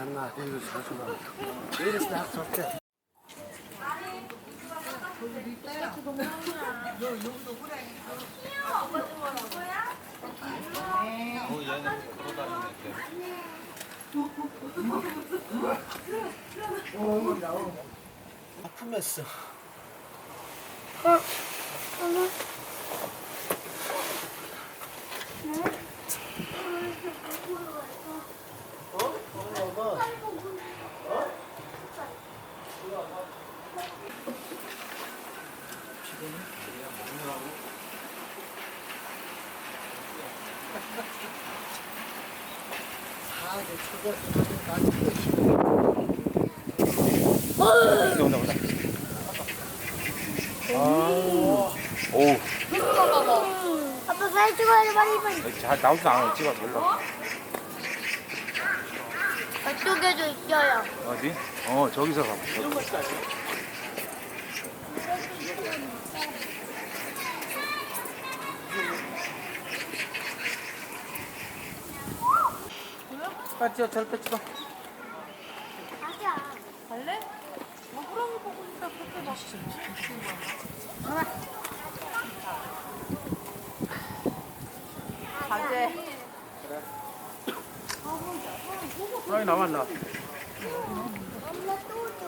잘했나? 이거 잘했나? 이래서 나 좋대. 아프면서. 온다 온다. 오. 아빠 사진 찍어야 빨리. 잘 나오지도 않아. 찍어 별로. 저쪽에도 있어요. 어디? 저기서 가봐. 빨리 찍어, 절대 찍어. 가자. 갈래? 호랑이 보고 있다 그렇게 맛있지. 가재. 호랑이 나왔나? 엄마 또 줘.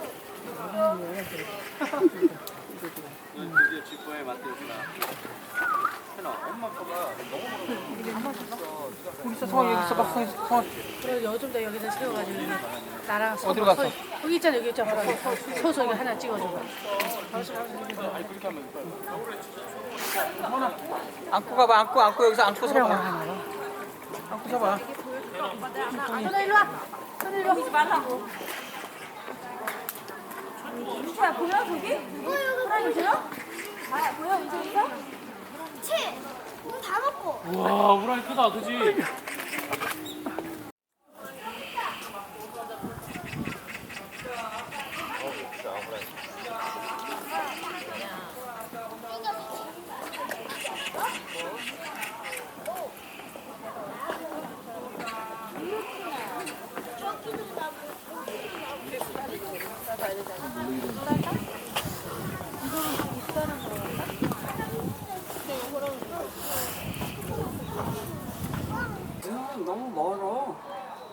드디어 직구에 맞대구나. 현아, 엄마 거가 너무 우리 있어, 성원 여기 있어봐, 성원. 그래 요즘 도 여기서 세워가지고 나랑 어디로 갔어? 여기 있잖아 여기 있잖아. 서서 여기 하나 찍어줘. 안고 가봐, 안고 여기서 안고 서봐. 안고 서봐. 현아 일로 와. 현아 일로 오지 말라고. 민수야 보여 저기? 호랑이 보여? 아 보여 민수야? 치. 이거 다 먹고. 와, 호랑이 크다, 그지? 너무 멀어.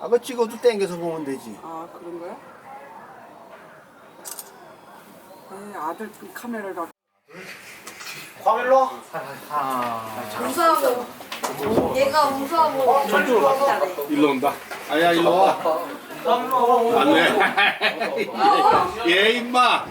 아빠 찍어도 땡겨서 보면 되지. 아, 그런 거야? 에이, 아들 그 카메라를 갖고. 과일로? 우수하고. 얘가 우수하고. 일로 온다. 아야 일로 와. 안 돼. 얘 임마.